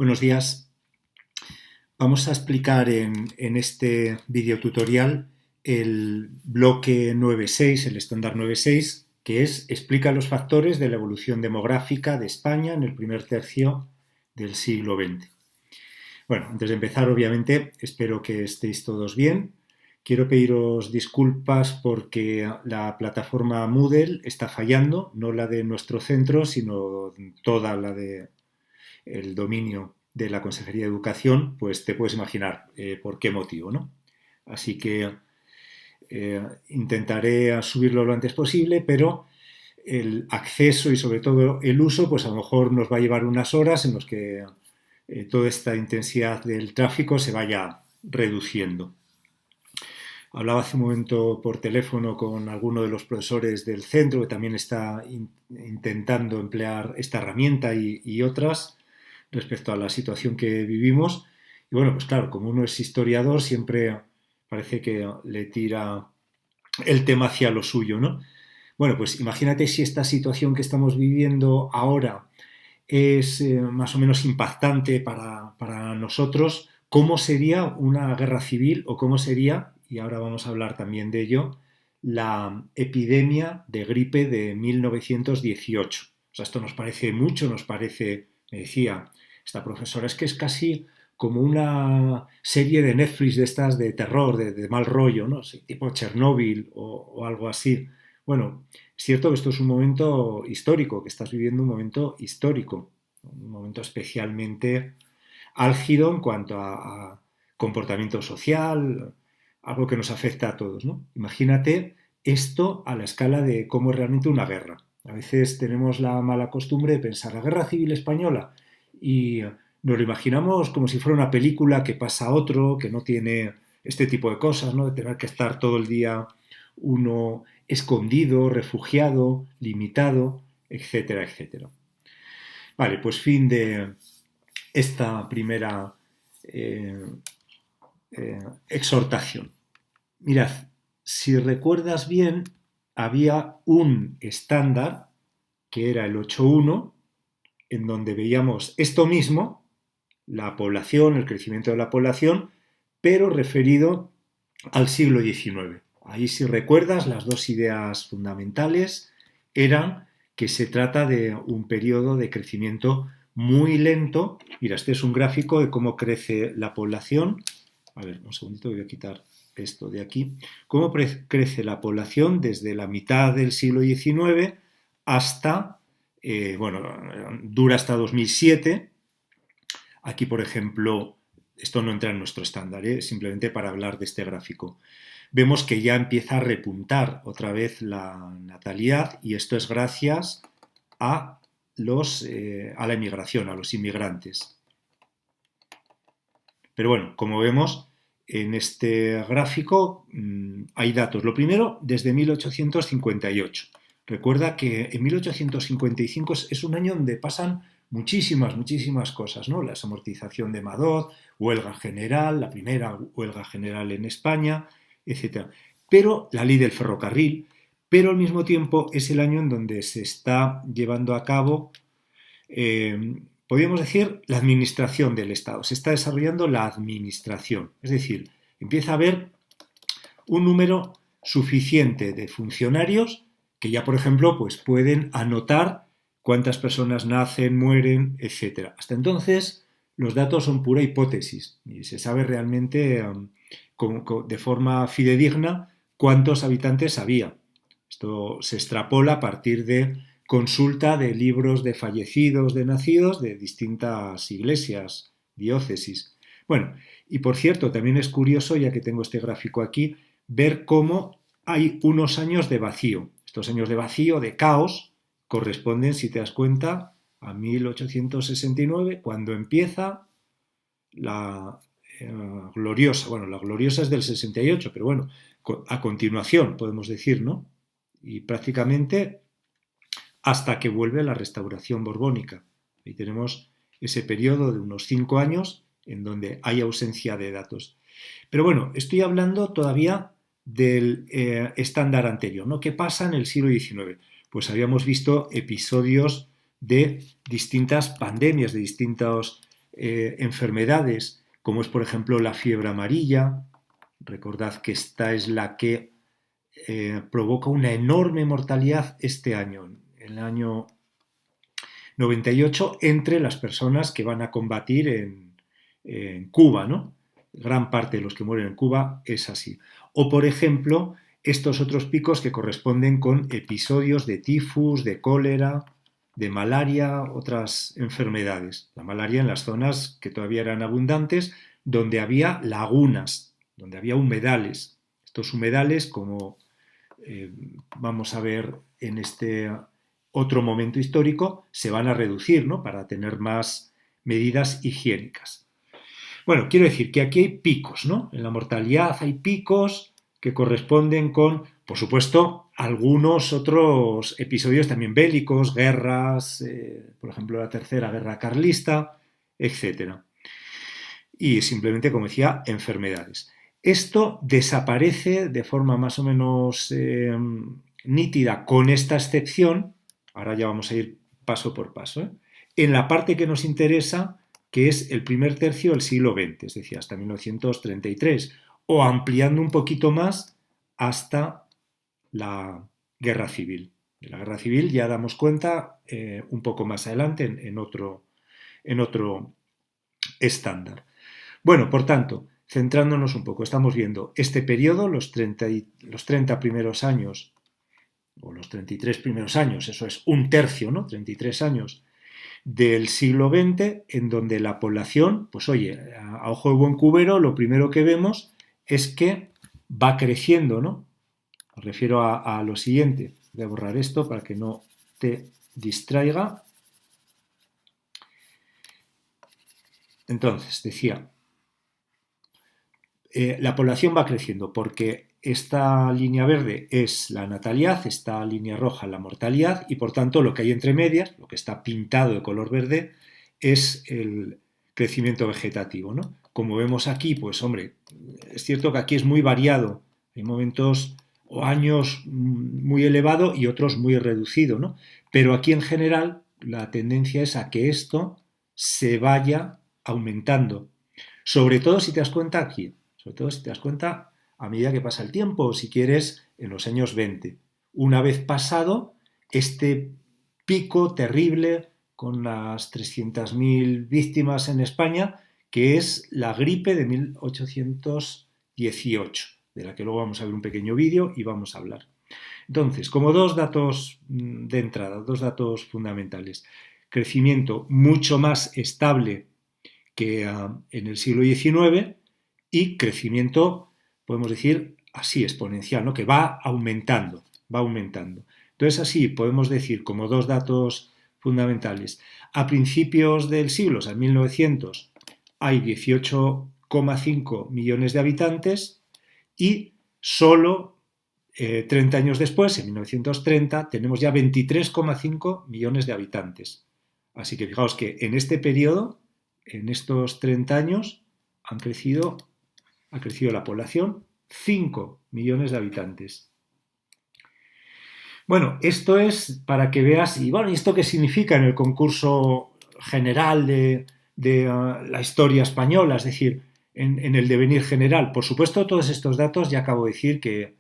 Buenos días. Vamos a explicar en este video tutorial el bloque 9.6, el estándar 9.6, que explica los factores de la evolución demográfica de España en el primer tercio del siglo XX. Bueno, antes de empezar, obviamente, espero que estéis todos bien. Quiero pediros disculpas porque la plataforma Moodle está fallando, no la de nuestro centro, sino toda la de el dominio de la Consejería de Educación, pues te puedes imaginar por qué motivo, ¿no? Así que intentaré subirlo lo antes posible, pero el acceso y sobre todo el uso, pues a lo mejor nos va a llevar unas horas en las que toda esta intensidad del tráfico se vaya reduciendo. Hablaba hace un momento por teléfono con alguno de los profesores del centro que también está intentando emplear esta herramienta y otras respecto a la situación que vivimos. Y bueno, pues claro, como uno es historiador, siempre parece que le tira el tema hacia lo suyo, ¿no? Bueno, pues imagínate si esta situación que estamos viviendo ahora es más o menos impactante para nosotros, ¿cómo sería una guerra civil o cómo sería, y ahora vamos a hablar también de ello, la epidemia de gripe de 1918? O sea, esto nos parece mucho, nos parece, me decía esta profesora, es que es casi como una serie de Netflix de estas de terror, de mal rollo, ¿no? Sí, tipo Chernóbil o algo así. Bueno, es cierto que esto es un momento histórico, que estás viviendo un momento histórico, un momento especialmente álgido en cuanto a comportamiento social, algo que nos afecta a todos, ¿no? Imagínate esto a la escala de cómo es realmente una guerra. A veces tenemos la mala costumbre de pensar la guerra civil española y nos lo imaginamos como si fuera una película que pasa a otro, que no tiene este tipo de cosas, ¿no? De tener que estar todo el día uno escondido, refugiado, limitado, etcétera, etcétera. Vale, pues fin de esta primera eh, exhortación. Mirad, si recuerdas bien, había un estándar que era el 8.1, en donde veíamos esto mismo, la población, el crecimiento de la población, pero referido al siglo XIX. Ahí, si recuerdas, las dos ideas fundamentales eran que se trata de un periodo de crecimiento muy lento. Mira, este es un gráfico de cómo crece la población. A ver, un segundito, voy a quitar esto de aquí. Cómo crece la población desde la mitad del siglo XIX hasta, bueno, dura hasta 2007. Aquí, por ejemplo, esto no entra en nuestro estándar, simplemente para hablar de este gráfico. Vemos que ya empieza a repuntar otra vez la natalidad y esto es gracias a la inmigración, a los inmigrantes. Pero bueno, como vemos en este gráfico hay datos. Lo primero, desde 1858. Recuerda que en 1855 es un año donde pasan muchísimas cosas, ¿no? La desamortización de Madoz, huelga general, la primera huelga general en España, etc. Pero la ley del ferrocarril, pero al mismo tiempo es el año en donde se está llevando a cabo, podríamos decir, la administración del Estado. Se está desarrollando la administración, es decir, empieza a haber un número suficiente de funcionarios que ya, por ejemplo, pues pueden anotar cuántas personas nacen, mueren, etc. Hasta entonces, los datos son pura hipótesis y se sabe realmente de forma fidedigna cuántos habitantes había. Esto se extrapola a partir de consulta de libros de fallecidos, de nacidos de distintas iglesias, diócesis. Bueno, y por cierto, también es curioso, ya que tengo este gráfico aquí, ver cómo hay unos años de vacío. Estos años de vacío, de caos, corresponden, si te das cuenta, a 1869, cuando empieza la gloriosa. Bueno, la gloriosa es del 68, pero bueno, a continuación, podemos decir, ¿no? Y prácticamente hasta que vuelve la restauración borbónica. Ahí tenemos ese periodo de unos 5 años en donde hay ausencia de datos. Pero bueno, estoy hablando todavía del estándar anterior, ¿no? ¿Qué pasa en el siglo XIX? Pues habíamos visto episodios de distintas pandemias, de distintos enfermedades, como es por ejemplo la fiebre amarilla. Recordad que esta es la que provoca una enorme mortalidad este año, en el año 98, entre las personas que van a combatir en Cuba, ¿no? Gran parte de los que mueren en Cuba es así. O, por ejemplo, estos otros picos que corresponden con episodios de tifus, de cólera, de malaria, otras enfermedades. La malaria en las zonas que todavía eran abundantes, donde había lagunas, donde había humedales. Estos humedales, como vamos a ver en este otro momento histórico, se van a reducir, ¿no? Para tener más medidas higiénicas. Bueno, quiero decir que aquí hay picos, ¿no? En la mortalidad hay picos que corresponden con, por supuesto, algunos otros episodios también bélicos, guerras, por ejemplo, la Tercera Guerra Carlista, etc. Y simplemente, como decía, enfermedades. Esto desaparece de forma más o menos nítida con esta excepción. Ahora ya vamos a ir paso por paso, en la parte que nos interesa, que es el primer tercio del siglo XX, es decir, hasta 1933, o ampliando un poquito más hasta la Guerra Civil. De la Guerra Civil ya damos cuenta un poco más adelante en otro estándar. Bueno, por tanto, centrándonos un poco, estamos viendo este periodo, los 30 primeros años, o los 33 primeros años, eso es un tercio, ¿no? 33 años del siglo XX, en donde la población, pues oye, a ojo de buen cubero, lo primero que vemos es que va creciendo, ¿no? Me refiero a lo siguiente. Voy a borrar esto para que no te distraiga. Entonces, decía, la población va creciendo porque esta línea verde es la natalidad, esta línea roja la mortalidad y por tanto lo que hay entre medias, lo que está pintado de color verde, es el crecimiento vegetativo, ¿no? Como vemos aquí, pues hombre, es cierto que aquí es muy variado, hay momentos o años muy elevado y otros muy reducido, ¿no? Pero aquí en general la tendencia es a que esto se vaya aumentando. Sobre todo si te das cuenta aquí, sobre todo si te das cuenta a medida que pasa el tiempo, o si quieres, en los años 20. Una vez pasado este pico terrible con las 300.000 víctimas en España, que es la gripe de 1818, de la que luego vamos a ver un pequeño vídeo y vamos a hablar. Entonces, como dos datos de entrada, dos datos fundamentales. Crecimiento mucho más estable que en el siglo XIX y crecimiento, podemos decir, así exponencial, ¿no? Que va aumentando, va aumentando. Entonces, así podemos decir como dos datos fundamentales. A principios del siglo, o sea, en 1900, hay 18,5 millones de habitantes y solo 30 años después, en 1930, tenemos ya 23,5 millones de habitantes. Así que fijaos que en este periodo, en estos 30 años, ha crecido la población 5 millones de habitantes. Bueno, esto es para que veas, y bueno, ¿esto qué significa en el concurso general de la historia española? Es decir, en el devenir general. Por supuesto, todos estos datos, ya acabo de decir que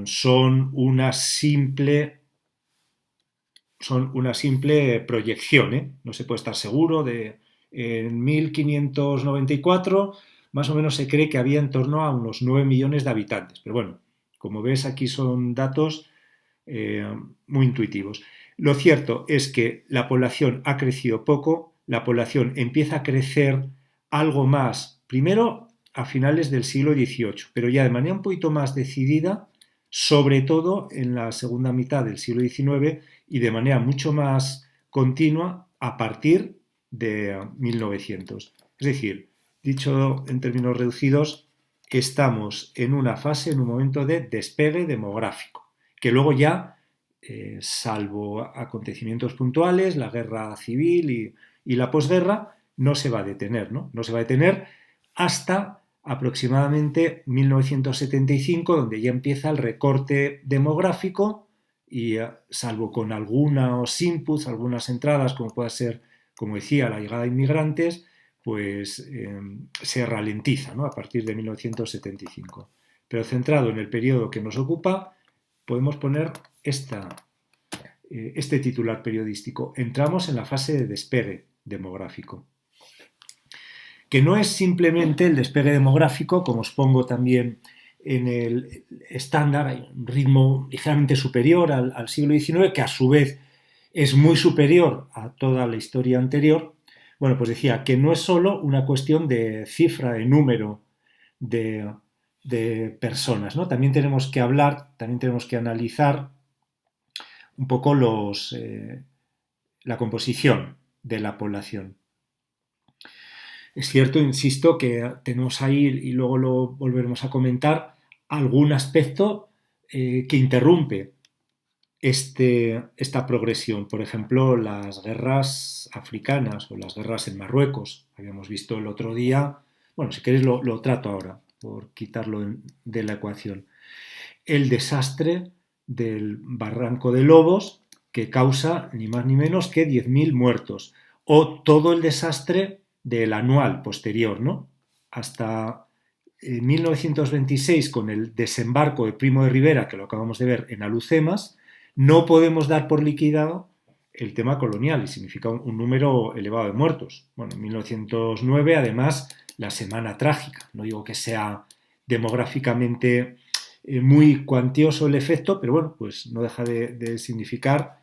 son una simple proyección, ¿eh? No se puede estar seguro de... En 1594 más o menos se cree que había en torno a unos 9 millones de habitantes. Pero bueno, como ves, aquí son datos muy intuitivos. Lo cierto es que la población ha crecido poco, la población empieza a crecer algo más, primero a finales del siglo XVIII, pero ya de manera un poquito más decidida, sobre todo en la segunda mitad del siglo XIX y de manera mucho más continua a partir de 1900. Es decir, dicho en términos reducidos, estamos en una fase, en un momento de despegue demográfico, que luego ya, salvo acontecimientos puntuales, la guerra civil y la posguerra, no se va a detener, ¿no? No se va a detener hasta aproximadamente 1975, donde ya empieza el recorte demográfico y salvo con algunos inputs, algunas entradas, como pueda ser como decía, la llegada de inmigrantes pues se ralentiza, ¿no? A partir de 1975. Pero centrado en el periodo que nos ocupa, podemos poner este titular periodístico. Entramos en la fase de despegue demográfico. Que no es simplemente el despegue demográfico, como os pongo también en el estándar, hay un ritmo ligeramente superior al siglo XIX, que a su vez es muy superior a toda la historia anterior. Bueno, pues decía que no es solo una cuestión de cifra, de número de personas, ¿no? También tenemos que hablar, también tenemos que analizar un poco la composición de la población. Es cierto, insisto, que tenemos ahí, y luego lo volveremos a comentar, algún aspecto que interrumpe esta progresión. Por ejemplo, las guerras africanas o las guerras en Marruecos. Habíamos visto el otro día, bueno, si queréis lo trato ahora, por quitarlo de la ecuación. El desastre del Barranco de Lobos, que causa ni más ni menos que 10.000 muertos. O todo el desastre del anual posterior, ¿no? Hasta 1926, con el desembarco de Primo de Rivera, que lo acabamos de ver en Alucemas, no podemos dar por liquidado el tema colonial y significa un número elevado de muertos. Bueno, en 1909, además, la Semana Trágica. No digo que sea demográficamente muy cuantioso el efecto, pero bueno, pues no deja de significar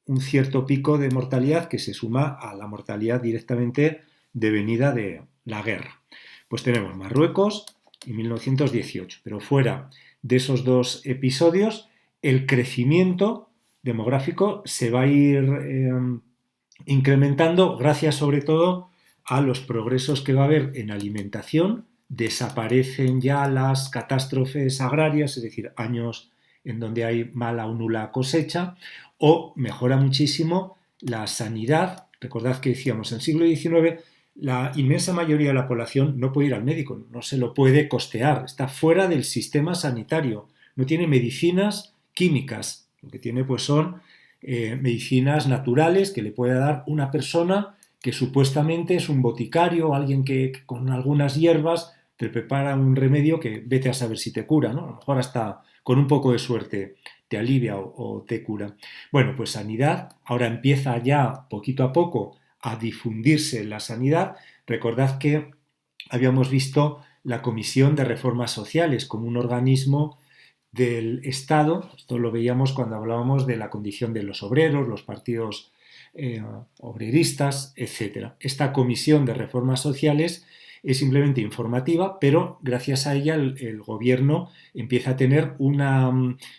un cierto pico de mortalidad que se suma a la mortalidad directamente devenida de la guerra. Pues tenemos Marruecos y 1918, pero fuera de esos dos episodios, el crecimiento demográfico se va a ir incrementando gracias sobre todo a los progresos que va a haber en alimentación. Desaparecen ya las catástrofes agrarias, es decir, años en donde hay mala o nula cosecha, o mejora muchísimo la sanidad. Recordad que decíamos, en el siglo XIX la inmensa mayoría de la población no puede ir al médico, no se lo puede costear, está fuera del sistema sanitario, no tiene medicinas químicas, lo que tiene pues son medicinas naturales que le puede dar una persona que supuestamente es un boticario, alguien que con algunas hierbas te prepara un remedio que vete a saber si te cura, ¿no? A lo mejor hasta con un poco de suerte te alivia o te cura. Bueno, pues sanidad, ahora empieza ya poquito a poco a difundirse la sanidad. Recordad que habíamos visto la Comisión de Reformas Sociales como un organismo del Estado. Esto lo veíamos cuando hablábamos de la condición de los obreros, los partidos obreristas, etc. Esta Comisión de Reformas Sociales es simplemente informativa, pero gracias a ella el gobierno empieza a tener una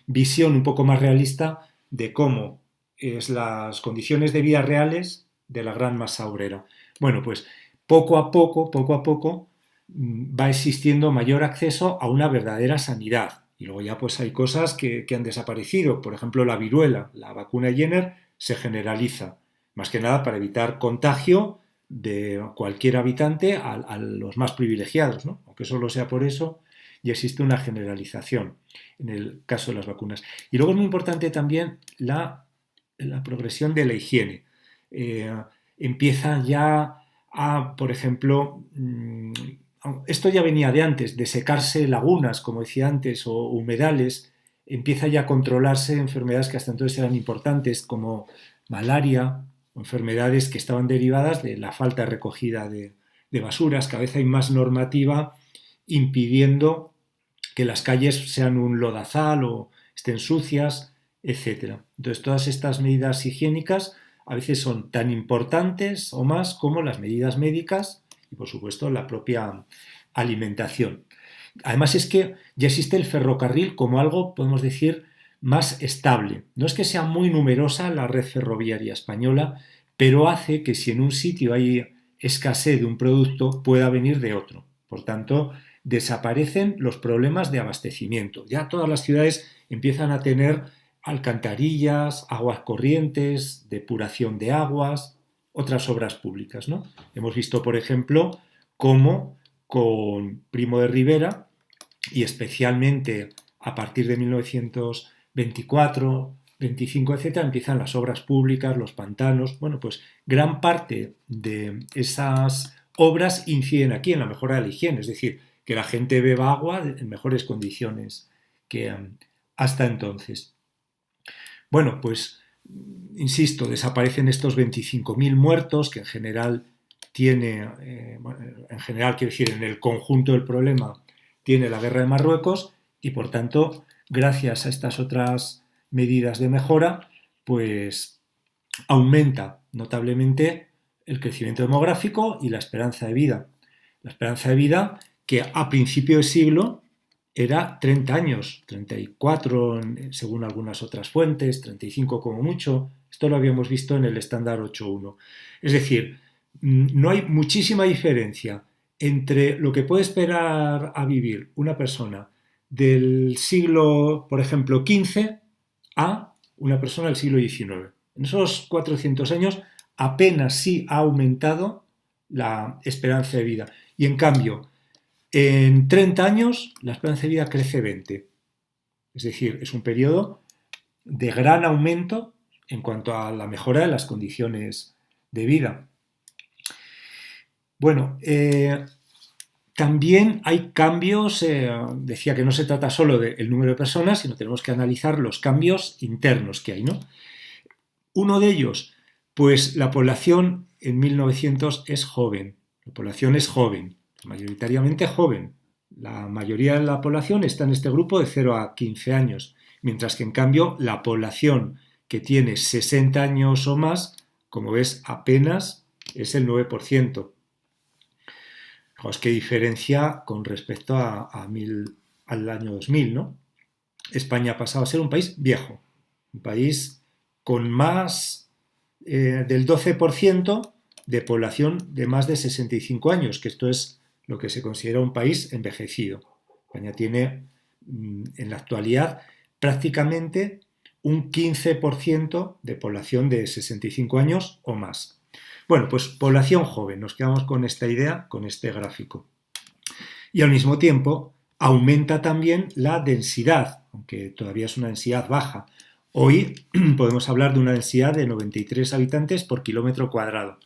visión un poco más realista de cómo es las condiciones de vida reales de la gran masa obrera. Bueno, pues poco a poco va existiendo mayor acceso a una verdadera sanidad. Y luego ya pues hay cosas que han desaparecido. Por ejemplo, la viruela, la vacuna Jenner se generaliza, más que nada para evitar contagio de cualquier habitante a los más privilegiados, ¿no? Aunque solo sea por eso, ya existe una generalización en el caso de las vacunas. Y luego es muy importante también la progresión de la higiene. Empieza ya a, por ejemplo, esto ya venía de antes, de secarse lagunas, como decía antes, o humedales, empieza ya a controlarse enfermedades que hasta entonces eran importantes, como malaria, o enfermedades que estaban derivadas de la falta de recogida de basuras. Cada vez hay más normativa impidiendo que las calles sean un lodazal o estén sucias, etc. Entonces, todas estas medidas higiénicas a veces son tan importantes o más como las medidas médicas y, por supuesto, la propia alimentación. Además es que ya existe el ferrocarril como algo, podemos decir, más estable. No es que sea muy numerosa la red ferroviaria española, pero hace que si en un sitio hay escasez de un producto, pueda venir de otro. Por tanto, desaparecen los problemas de abastecimiento. Ya todas las ciudades empiezan a tener alcantarillas, aguas corrientes, depuración de aguas, otras obras públicas, ¿no? Hemos visto, por ejemplo, cómo con Primo de Rivera y especialmente a partir de 1924, 25, etcétera, empiezan las obras públicas, los pantanos. Bueno, pues gran parte de esas obras inciden aquí en la mejora de la higiene, es decir, que la gente beba agua en mejores condiciones que hasta entonces. Bueno, pues insisto, desaparecen estos 25.000 muertos que en general tiene, en general quiero decir, en el conjunto del problema tiene la guerra de Marruecos y por tanto, gracias a estas otras medidas de mejora, pues aumenta notablemente el crecimiento demográfico y la esperanza de vida. La esperanza de vida que a principio de siglo era 30 años, 34 según algunas otras fuentes, 35 como mucho. Esto lo habíamos visto en el estándar 8.1. Es decir, no hay muchísima diferencia entre lo que puede esperar a vivir una persona del siglo, por ejemplo, XV a una persona del siglo XIX. En esos 400 años apenas sí ha aumentado la esperanza de vida. Y en cambio, en 30 años la esperanza de vida crece 20. Es decir, es un periodo de gran aumento en cuanto a la mejora de las condiciones de vida. Bueno, también hay cambios, decía que no se trata solo del número de personas, sino tenemos que analizar los cambios internos que hay, ¿no? Uno de ellos, pues la población en 1900 es joven, la población es joven, mayoritariamente joven. La mayoría de la población está en este grupo de 0 a 15 años, mientras que en cambio la población que tiene 60 años o más, como ves, apenas es el 9%. Fijaos qué diferencia con respecto al año 2000, ¿no? España ha pasado a ser un país viejo, un país con más del 12% de población de más de 65 años, que esto es lo que se considera un país envejecido. España tiene en la actualidad prácticamente un 15% de población de 65 años o más. Bueno, pues población joven, nos quedamos con esta idea, con este gráfico. Y al mismo tiempo aumenta también la densidad, aunque todavía es una densidad baja. Hoy podemos hablar de una densidad de 93 habitantes por kilómetro cuadrado.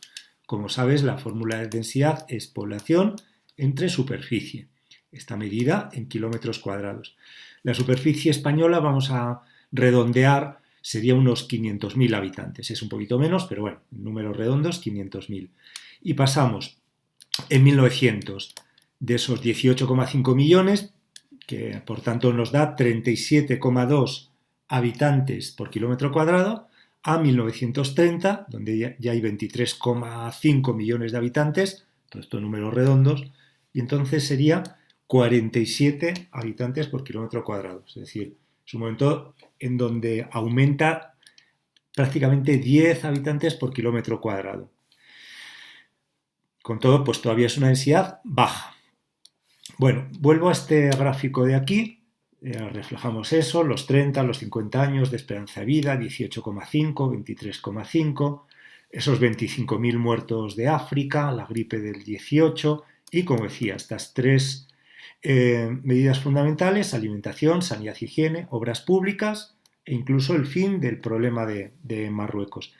Como sabes, la fórmula de densidad es población entre superficie. Está medida en kilómetros cuadrados. La superficie española, vamos a redondear, sería unos 500.000 habitantes. Es un poquito menos, pero bueno, números redondos, 500.000. Y pasamos en 1900 de esos 18,5 millones, que por tanto nos da 37,2 habitantes por kilómetro cuadrado, a 1930, donde ya hay 23,5 millones de habitantes, todos estos números redondos, y entonces sería 47 habitantes por kilómetro cuadrado. Es decir, es un momento en donde aumenta prácticamente 10 habitantes por kilómetro cuadrado. Con todo, pues todavía es una densidad baja. Bueno, vuelvo a este gráfico de aquí. Reflejamos eso, los 30, los 50 años de esperanza de vida, 18,5, 23,5, esos 25.000 muertos de África, la gripe del 18 y, como decía, estas tres medidas fundamentales: alimentación, sanidad y higiene, obras públicas e incluso el fin del problema de Marruecos.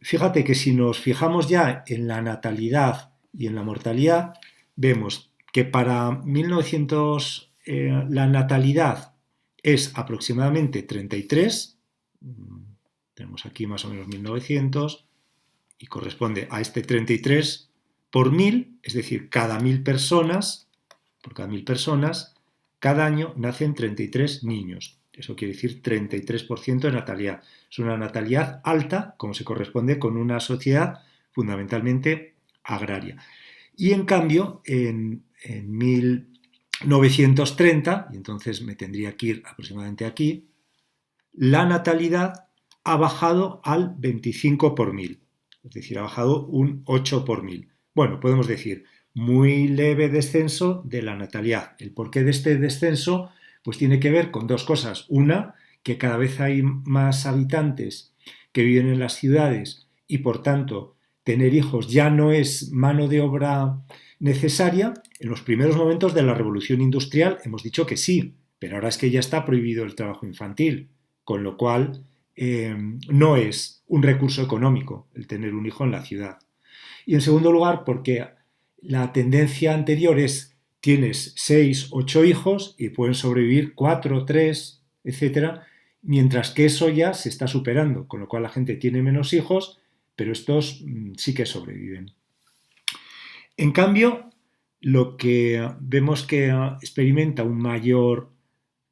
Fíjate que si nos fijamos ya en la natalidad y en la mortalidad, vemos que para 1900 la natalidad es aproximadamente 33, tenemos aquí más o menos 1900, y corresponde a este 33 por 1000, es decir, cada 1000 personas, por cada 1000 personas, cada año nacen 33 niños. Eso quiere decir 33% de natalidad. Es una natalidad alta, como se corresponde con una sociedad fundamentalmente agraria. Y en cambio, en 1930, y entonces me tendría que ir aproximadamente aquí, la natalidad ha bajado al 25 por 1000. Es decir, ha bajado un 8 por 1000. Bueno, podemos decir, muy leve descenso de la natalidad. El porqué de este descenso pues tiene que ver con dos cosas. Una, que cada vez hay más habitantes que viven en las ciudades y por tanto tener hijos ya no es mano de obra necesaria. En los primeros momentos de la revolución industrial hemos dicho que sí, pero ahora es que ya está prohibido el trabajo infantil, con lo cual no es un recurso económico el tener un hijo en la ciudad. Y en segundo lugar, porque la tendencia anterior es tienes 6, 8 hijos y pueden sobrevivir 4, 3, etcétera, mientras que eso ya se está superando, con lo cual la gente tiene menos hijos, pero estos sí que sobreviven. En cambio, lo que vemos que experimenta un mayor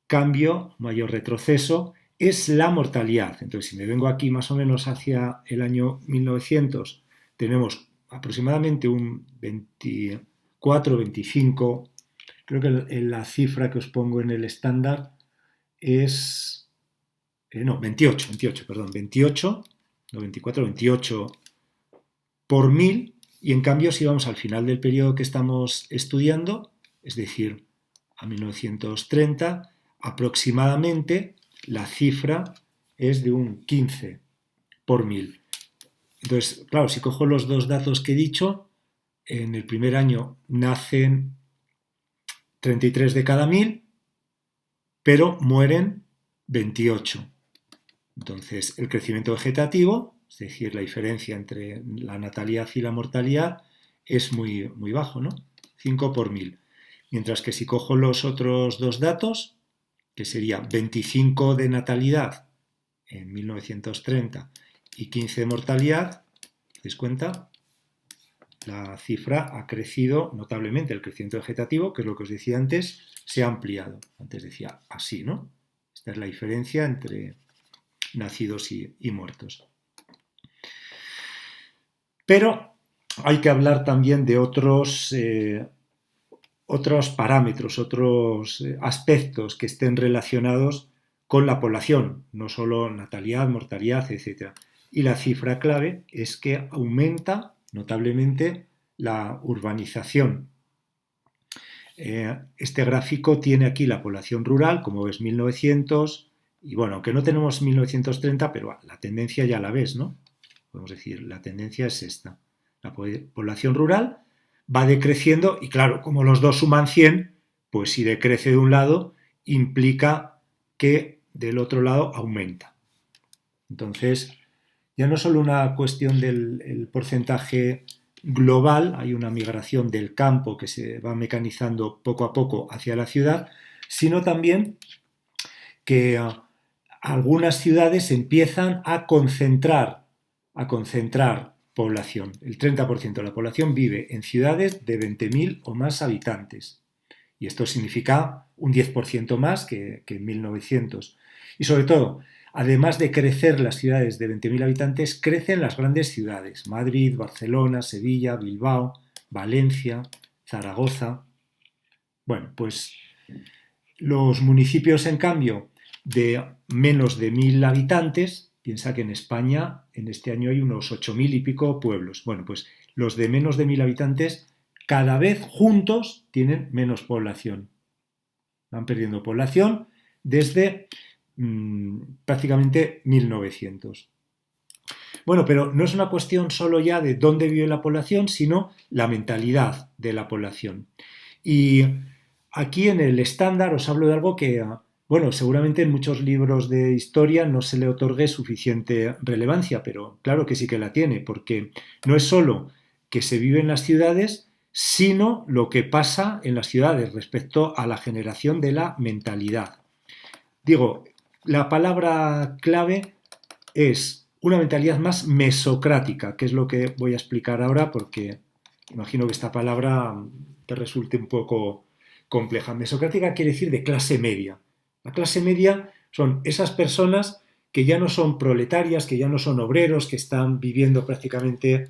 cambio, mayor retroceso, es la mortalidad. Entonces, si me vengo aquí más o menos hacia el año 1900, tenemos aproximadamente un 24, 25, creo que la cifra que os pongo en el estándar es, no, 28, perdón, 28, no 24, 28 por 1000, y en cambio si vamos al final del periodo que estamos estudiando, es decir, a 1930, aproximadamente la cifra es de un 15 por 1000. Entonces, claro, si cojo los dos datos que he dicho, en el primer año nacen 33 de cada 1000, pero mueren 28. Entonces, el crecimiento vegetativo, es decir, la diferencia entre la natalidad y la mortalidad, es muy, muy bajo, ¿no? 5 por 1000. Mientras que si cojo los otros dos datos, que sería 25 de natalidad en 1930 y 15 de mortalidad, ¿os dais cuenta? La cifra ha crecido notablemente. El crecimiento vegetativo, que es lo que os decía antes, se ha ampliado. Antes decía así, ¿no? Esta es la diferencia entre nacidos y muertos. Pero hay que hablar también de otros parámetros, otros aspectos que estén relacionados con la población, no solo natalidad, mortalidad, etc. Y la cifra clave es que aumenta notablemente la urbanización. Este gráfico tiene aquí la población rural, como ves, 1900, y bueno, aunque no tenemos 1930, pero la tendencia ya la ves, ¿no? Podemos decir, la tendencia es esta. La población rural va decreciendo y claro, como los dos suman 100, pues si decrece de un lado, implica que del otro lado aumenta. Entonces, ya no es solo una cuestión del porcentaje global, hay una migración del campo que se va mecanizando poco a poco hacia la ciudad, sino también que algunas ciudades empiezan a concentrar población. El 30% de la población vive en ciudades de 20.000 o más habitantes. Y esto significa un 10% más que en 1900. Y sobre todo, además de crecer las ciudades de 20.000 habitantes, crecen las grandes ciudades. Madrid, Barcelona, Sevilla, Bilbao, Valencia, Zaragoza. Bueno, pues los municipios, en cambio, de menos de 1.000 habitantes, piensa que en España en este año hay unos 8.000 y pico pueblos. Bueno, pues los de menos de 1.000 habitantes cada vez juntos tienen menos población. Van perdiendo población desde prácticamente 1900. Bueno, pero no es una cuestión solo ya de dónde vive la población, sino la mentalidad de la población. Y aquí en el estándar os hablo de algo que, bueno, seguramente en muchos libros de historia no se le otorgue suficiente relevancia, pero claro que sí que la tiene, porque no es solo que se vive en las ciudades, sino lo que pasa en las ciudades respecto a la generación de la mentalidad. Digo, la palabra clave es una mentalidad más mesocrática, que es lo que voy a explicar ahora, porque imagino que esta palabra te resulte un poco compleja. Mesocrática quiere decir de clase media. La clase media son esas personas que ya no son proletarias, que ya no son obreros, que están viviendo prácticamente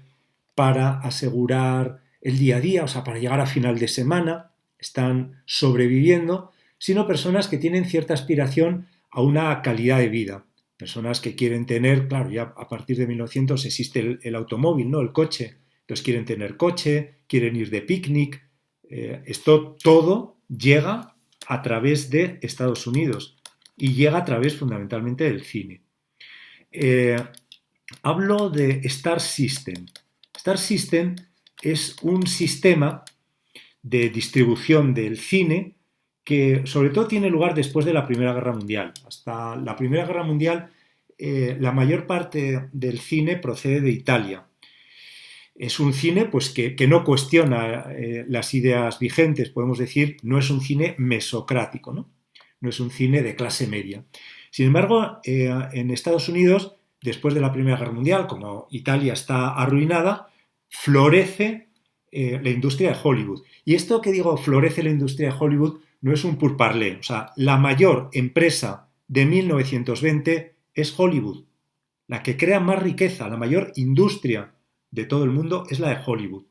para asegurar el día a día, o sea, para llegar a final de semana, están sobreviviendo, sino personas que tienen cierta aspiración a una calidad de vida. Personas que quieren tener, claro, ya a partir de 1900 existe el automóvil, ¿no? El coche. Entonces quieren tener coche, quieren ir de picnic. Esto todo llega a través de Estados Unidos y llega a través fundamentalmente del cine. Hablo de Star System. Star System es un sistema de distribución del cine que sobre todo tiene lugar después de la Primera Guerra Mundial. Hasta la Primera Guerra Mundial la mayor parte del cine procede de Italia. Es un cine pues, que no cuestiona las ideas vigentes, podemos decir, no es un cine mesocrático, ¿no? No es un cine de clase media. Sin embargo, en Estados Unidos, después de la Primera Guerra Mundial, como Italia está arruinada, florece la industria de Hollywood. Y esto que digo, florece la industria de Hollywood, no es un pourparlers. O sea, la mayor empresa de 1920 es Hollywood. La que crea más riqueza, la mayor industria de todo el mundo es la de Hollywood.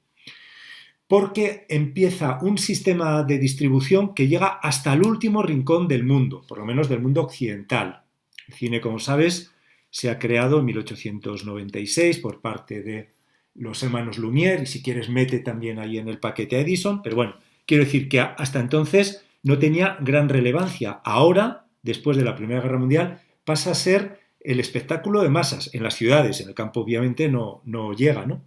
Porque empieza un sistema de distribución que llega hasta el último rincón del mundo, por lo menos del mundo occidental. El cine, como sabes, se ha creado en 1896 por parte de los hermanos Lumière, y si quieres mete también ahí en el paquete a Edison, pero bueno, quiero decir que hasta entonces no tenía gran relevancia. Ahora, después de la Primera Guerra Mundial, pasa a ser el espectáculo de masas en las ciudades, en el campo obviamente no llega, ¿no?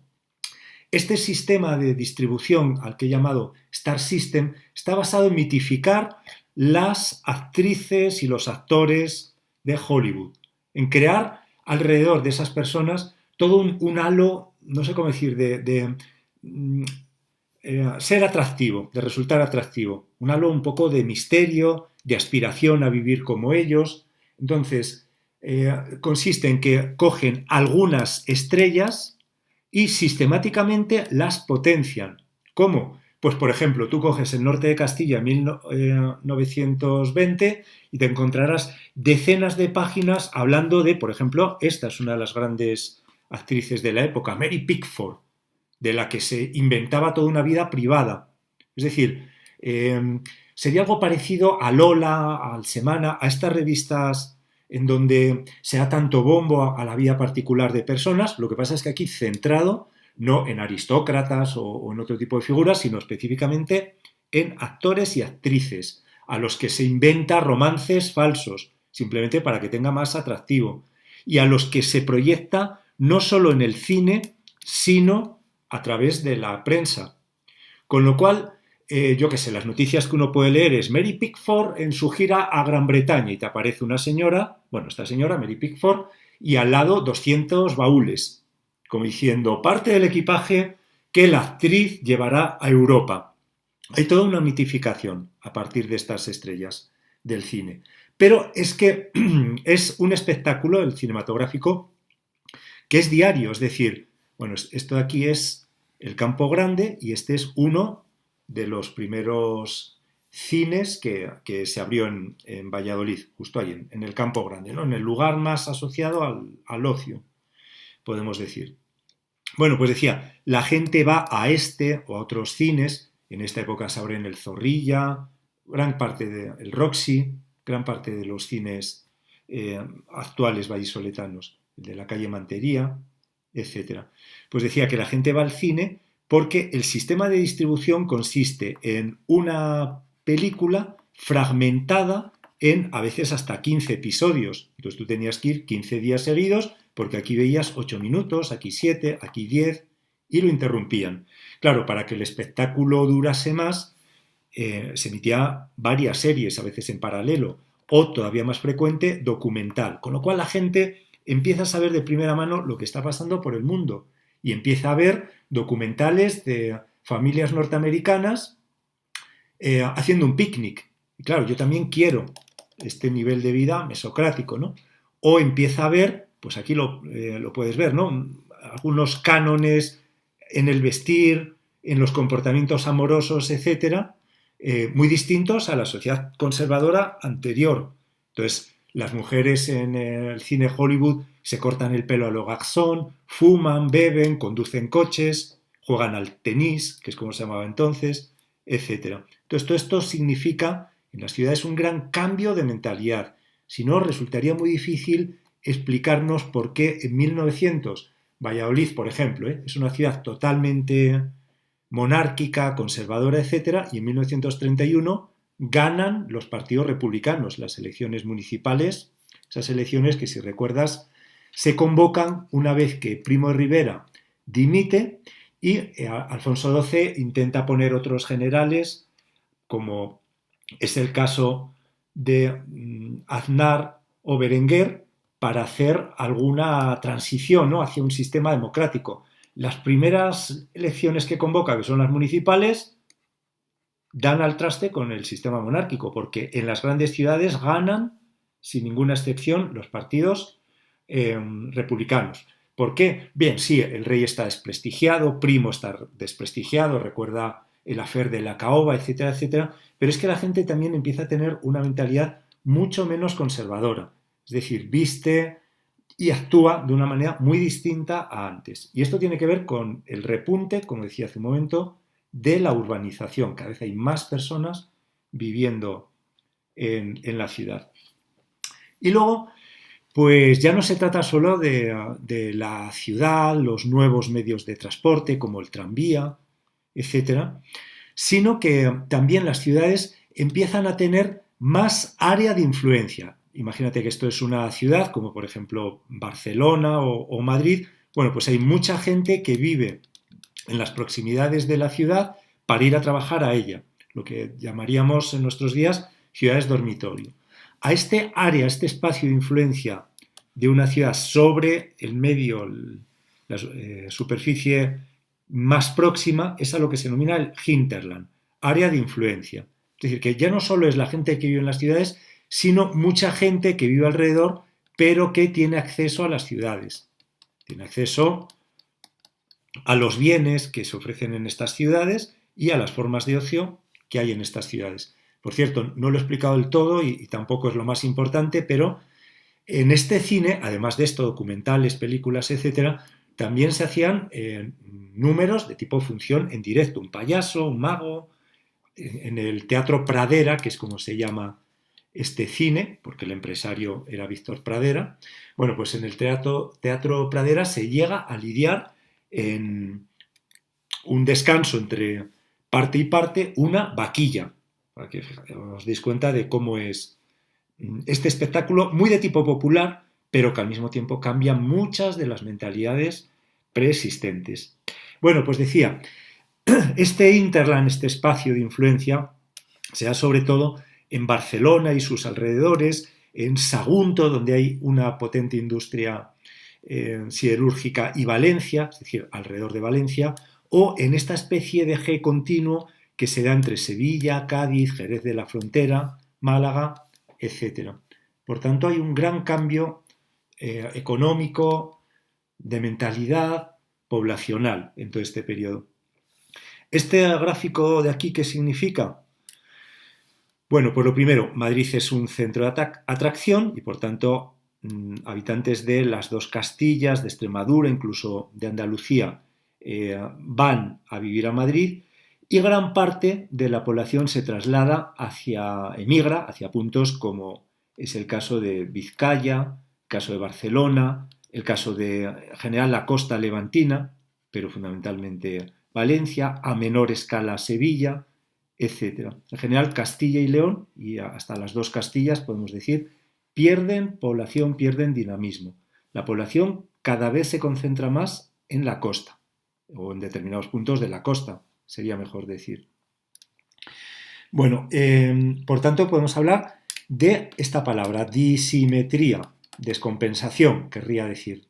Este sistema de distribución, al que he llamado Star System, está basado en mitificar las actrices y los actores de Hollywood, en crear alrededor de esas personas todo un halo, no sé cómo decir, de ser atractivo, de resultar atractivo, un halo un poco de misterio, de aspiración a vivir como ellos. Entonces, consiste en que cogen algunas estrellas y sistemáticamente las potencian. ¿Cómo? Pues, por ejemplo, tú coges el norte de Castilla en 1920 y te encontrarás decenas de páginas hablando de, por ejemplo, esta es una de las grandes actrices de la época, Mary Pickford, de la que se inventaba toda una vida privada. Es decir, sería algo parecido a Lola, al Semana, a estas revistas en donde se da tanto bombo a la vida particular de personas. Lo que pasa es que aquí centrado no en aristócratas o en otro tipo de figuras, sino específicamente en actores y actrices, a los que se inventa romances falsos, simplemente para que tenga más atractivo, y a los que se proyecta no solo en el cine, sino a través de la prensa. Con lo cual, yo qué sé, las noticias que uno puede leer es Mary Pickford en su gira a Gran Bretaña y te aparece una señora, bueno, esta señora, Mary Pickford, y al lado 200 baúles, como diciendo, parte del equipaje que la actriz llevará a Europa. Hay toda una mitificación a partir de estas estrellas del cine. Pero es que es un espectáculo, el cinematográfico, que es diario, es decir, bueno, esto de aquí es el Campo Grande y este es uno de los primeros cines que se abrió en Valladolid, justo ahí, en el Campo Grande, ¿no? En el lugar más asociado al ocio, podemos decir. Bueno, pues decía, la gente va a este o a otros cines, en esta época se abren el Zorrilla, gran parte del Roxy, gran parte de los cines actuales vallisoletanos, el de la calle Mantería, etcétera. Pues decía que la gente va al cine porque el sistema de distribución consiste en una película fragmentada en a veces hasta 15 episodios. Entonces tú tenías que ir 15 días seguidos porque aquí veías 8 minutos, aquí 7, aquí 10 y lo interrumpían. Claro, para que el espectáculo durase más, se emitía varias series, a veces en paralelo, o todavía más frecuente, documental. Con lo cual la gente empieza a saber de primera mano lo que está pasando por el mundo y empieza a ver documentales de familias norteamericanas haciendo un picnic. Y claro, yo también quiero este nivel de vida mesocrático, ¿no? O empieza a ver, pues aquí lo puedes ver, ¿no? Algunos cánones en el vestir, en los comportamientos amorosos, etcétera, muy distintos a la sociedad conservadora anterior. Entonces, las mujeres en el cine Hollywood se cortan el pelo a lo garzón, fuman, beben, conducen coches, juegan al tenis, que es como se llamaba entonces, etcétera. Entonces, todo esto significa en las ciudades un gran cambio de mentalidad. Si no, resultaría muy difícil explicarnos por qué en 1900 Valladolid, por ejemplo, es una ciudad totalmente monárquica, conservadora, etcétera, y en 1931 ganan los partidos republicanos las elecciones municipales, esas elecciones que, si recuerdas, se convocan una vez que Primo de Rivera dimite y Alfonso XII intenta poner otros generales, como es el caso de Aznar o Berenguer, para hacer alguna transición, ¿no?, hacia un sistema democrático. Las primeras elecciones que convoca, que son las municipales, dan al traste con el sistema monárquico, porque en las grandes ciudades ganan, sin ninguna excepción, los partidos republicanos. ¿Por qué? Bien, sí, el rey está desprestigiado, Primo está desprestigiado, recuerda el affair de la caoba, etcétera, etcétera, pero es que la gente también empieza a tener una mentalidad mucho menos conservadora, es decir, viste y actúa de una manera muy distinta a antes. Y esto tiene que ver con el repunte, como decía hace un momento, de la urbanización. Cada vez hay más personas viviendo en la ciudad. Y luego, pues ya no se trata solo de la ciudad, los nuevos medios de transporte como el tranvía, etcétera, sino que también las ciudades empiezan a tener más área de influencia. Imagínate que esto es una ciudad como por ejemplo Barcelona o Madrid. Bueno, pues hay mucha gente que vive en las proximidades de la ciudad para ir a trabajar a ella, lo que llamaríamos en nuestros días ciudades dormitorio. A este área, a este espacio de influencia de una ciudad sobre el medio, la superficie más próxima, es a lo que se denomina el hinterland, área de influencia. Es decir, que ya no solo es la gente que vive en las ciudades, sino mucha gente que vive alrededor, pero que tiene acceso a las ciudades. Tiene acceso a los bienes que se ofrecen en estas ciudades y a las formas de ocio que hay en estas ciudades. Por cierto, no lo he explicado del todo y tampoco es lo más importante, pero en este cine, además de esto, documentales, películas, etcétera, también se hacían números de tipo función en directo, un payaso, un mago, en el Teatro Pradera, que es como se llama este cine, porque el empresario era Víctor Pradera. Bueno, pues en el Teatro Pradera se llega a lidiar en un descanso entre parte y parte, una vaquilla, para que os deis cuenta de cómo es este espectáculo muy de tipo popular, pero que al mismo tiempo cambia muchas de las mentalidades preexistentes. Bueno, pues decía, este hinterland, este espacio de influencia, se da sobre todo en Barcelona y sus alrededores, en Sagunto, donde hay una potente industria siderúrgica, y Valencia, es decir, alrededor de Valencia, o en esta especie de eje continuo que se da entre Sevilla, Cádiz, Jerez de la Frontera, Málaga, etc. Por tanto, hay un gran cambio económico, de mentalidad, poblacional en todo este periodo. Este gráfico de aquí, ¿qué significa? Bueno, pues lo primero, Madrid es un centro de atracción y por tanto habitantes de las dos Castillas, de Extremadura, incluso de Andalucía, van a vivir a Madrid y gran parte de la población se traslada emigra hacia puntos como es el caso de Vizcaya, el caso de Barcelona, el caso de, en general, la costa levantina, pero fundamentalmente Valencia, a menor escala Sevilla, etc. En general, Castilla y León, y hasta las dos Castillas, podemos decir, pierden población, pierden dinamismo. La población cada vez se concentra más en la costa, o en determinados puntos de la costa, sería mejor decir. Bueno, por tanto, podemos hablar de esta palabra, disimetría, descompensación, querría decir.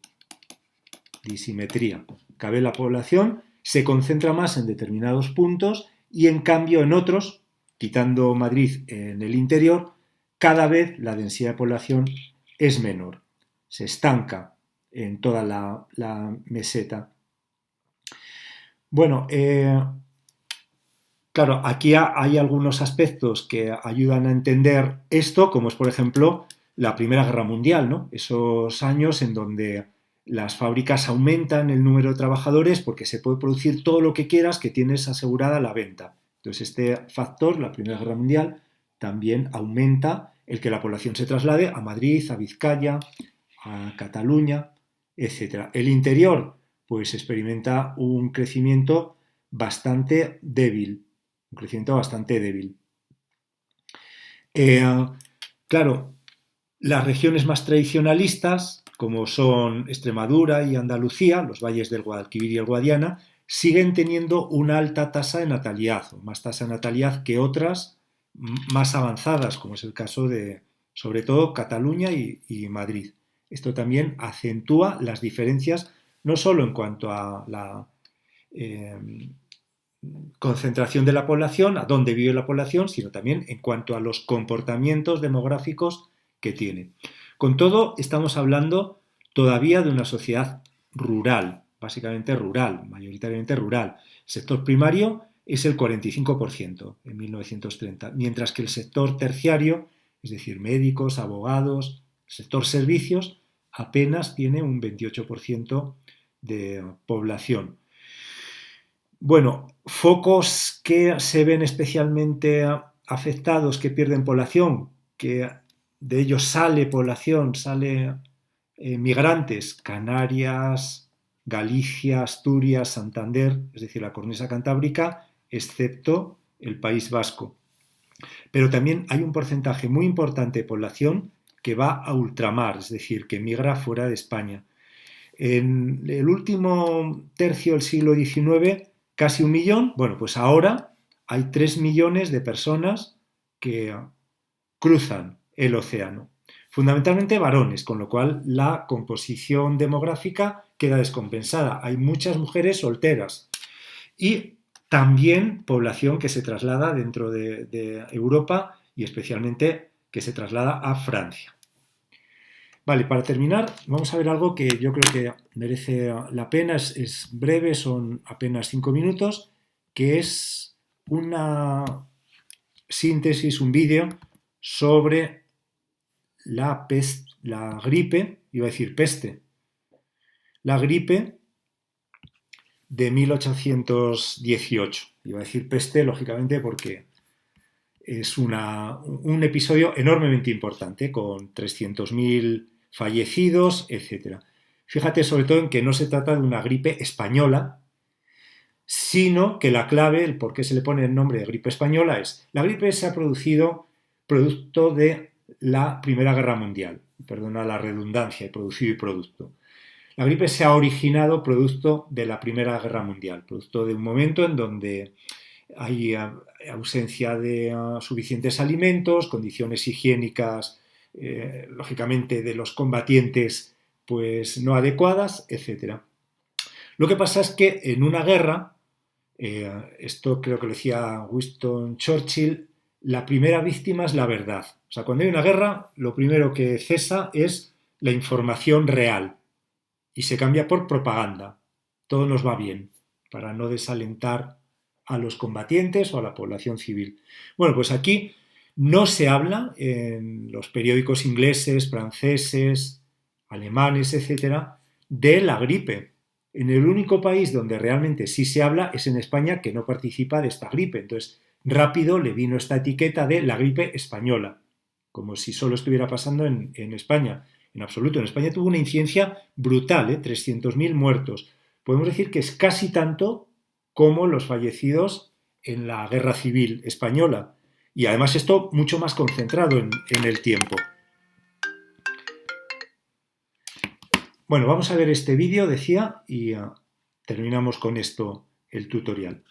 Disimetría. Cada vez la población se concentra más en determinados puntos y en cambio en otros, quitando Madrid en el interior, cada vez la densidad de población es menor. Se estanca en toda la meseta. Bueno, claro, aquí hay algunos aspectos que ayudan a entender esto, como es, por ejemplo, la Primera Guerra Mundial, ¿no? Esos años en donde las fábricas aumentan el número de trabajadores porque se puede producir todo lo que quieras, que tienes asegurada la venta. Entonces, este factor, la Primera Guerra Mundial, también aumenta el que la población se traslade a Madrid, a Vizcaya, a Cataluña, etc. El interior, pues experimenta un crecimiento bastante débil. Claro, las regiones más tradicionalistas, como son Extremadura y Andalucía, los valles del Guadalquivir y el Guadiana, siguen teniendo una alta tasa de natalidad, o más tasa de natalidad que otras más avanzadas, como es el caso de, sobre todo, Cataluña y Madrid. Esto también acentúa las diferencias no solo en cuanto a la eh, concentración de la población, a dónde vive la población, sino también en cuanto a los comportamientos demográficos que tiene. Con todo, estamos hablando todavía de una sociedad rural, básicamente rural, mayoritariamente rural. El sector primario es el 45% en 1930, mientras que el sector terciario, es decir, médicos, abogados, el sector servicios, apenas tiene un 28% de población. Bueno, focos que se ven especialmente afectados, que pierden población, que de ellos sale población, sale migrantes, Canarias, Galicia, Asturias, Santander, es decir, la cornisa cantábrica, excepto el País Vasco. Pero también hay un porcentaje muy importante de población que va a ultramar, es decir, que migra fuera de España. En el último tercio del siglo XIX, casi 1 millón. Bueno, pues ahora hay 3 millones de personas que cruzan el océano. Fundamentalmente varones, con lo cual la composición demográfica queda descompensada. Hay muchas mujeres solteras y también población que se traslada dentro de Europa y especialmente que se traslada a Francia. Vale, para terminar, vamos a ver algo que yo creo que merece la pena, es breve, son apenas 5 minutos, que es una síntesis, un vídeo sobre la gripe, iba a decir peste, la gripe de 1818. Iba a decir peste, lógicamente, porque es un episodio enormemente importante, con 300.000 fallecidos, etcétera. Fíjate sobre todo en que no se trata de una gripe española, sino que la clave, el por qué se le pone el nombre de gripe española es, la gripe se ha producido producto de la Primera Guerra Mundial, perdona la redundancia, producido y producto. La gripe se ha originado producto de la Primera Guerra Mundial, producto de un momento en donde hay ausencia de suficientes alimentos, condiciones higiénicas, lógicamente, de los combatientes pues no adecuadas, etcétera. Lo que pasa es que en una guerra, esto creo que lo decía Winston Churchill, la primera víctima es la verdad. O sea, cuando hay una guerra, lo primero que cesa es la información real y se cambia por propaganda. Todo nos va bien, para no desalentar a los combatientes o a la población civil. Bueno, pues aquí no se habla en los periódicos ingleses, franceses, alemanes, etcétera, de la gripe. En el único país donde realmente sí se habla es en España, que no participa de esta gripe. Entonces, rápido le vino esta etiqueta de la gripe española, como si solo estuviera pasando en España. En absoluto, en España tuvo una incidencia brutal, 300.000 muertos. Podemos decir que es casi tanto como los fallecidos en la Guerra Civil Española. Y además esto mucho más concentrado en el tiempo. Bueno, vamos a ver este vídeo, decía, y terminamos con esto el tutorial.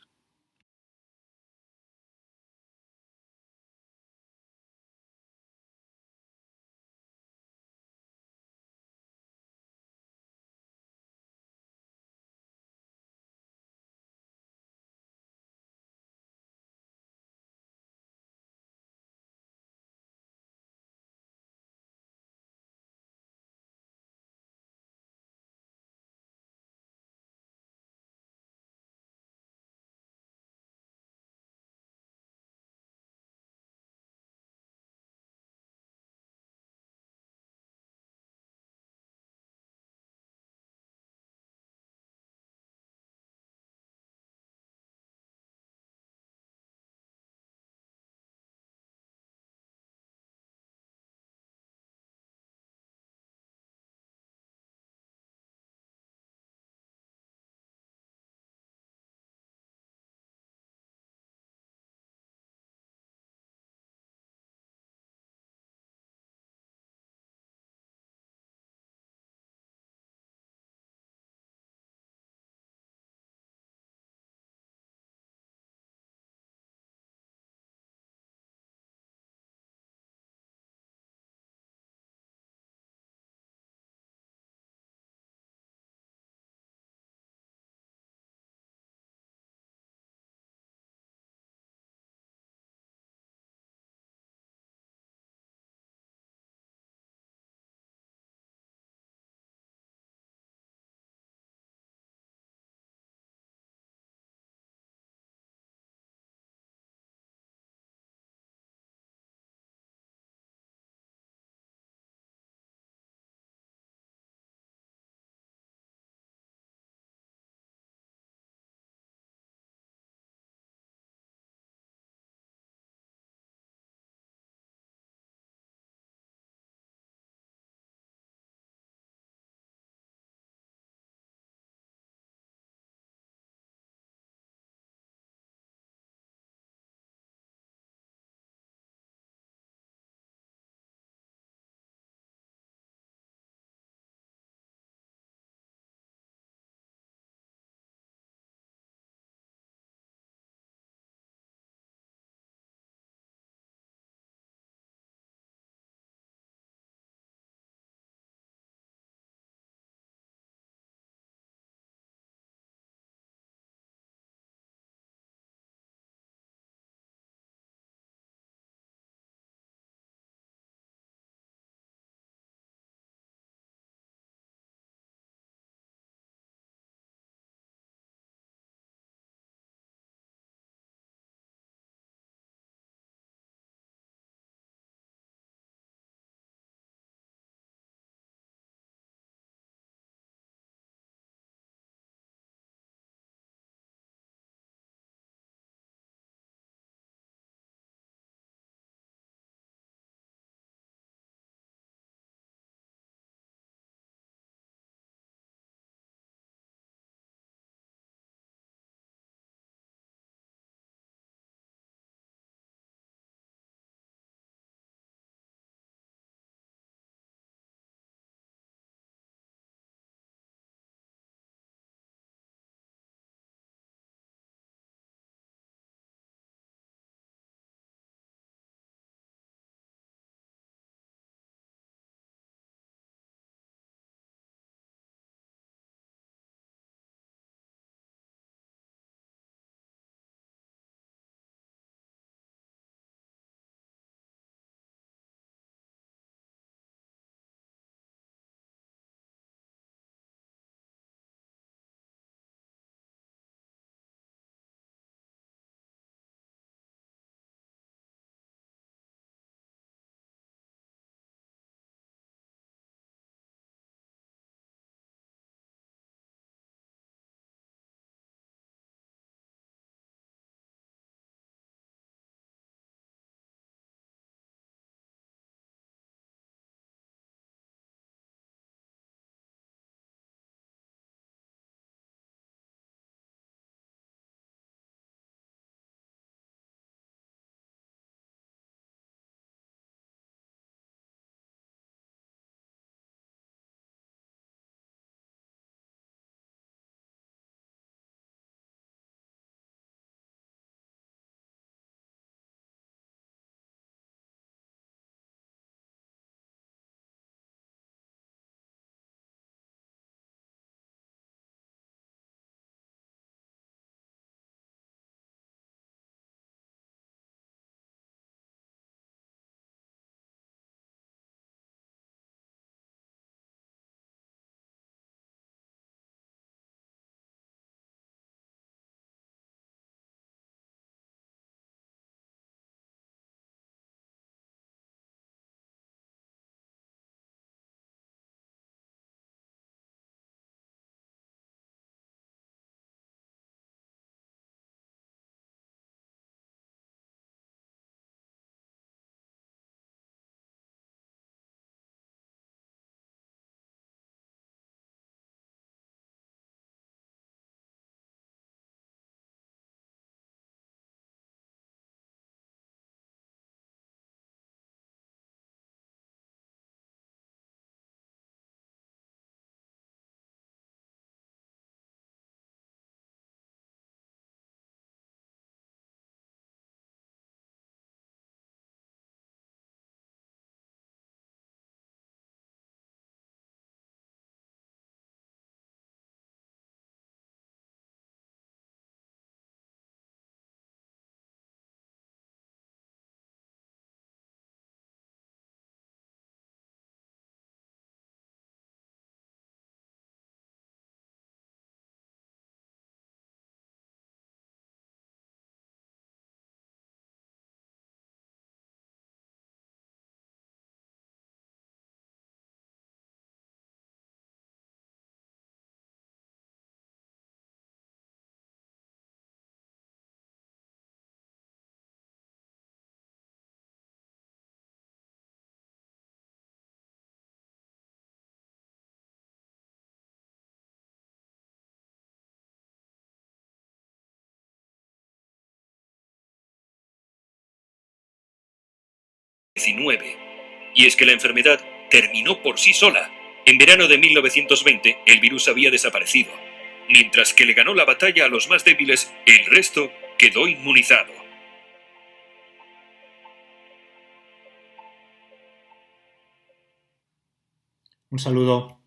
COVID-19. Y es que la enfermedad terminó por sí sola. En verano de 1920 el virus había desaparecido. Mientras que le ganó la batalla a los más débiles, el resto quedó inmunizado. Un saludo.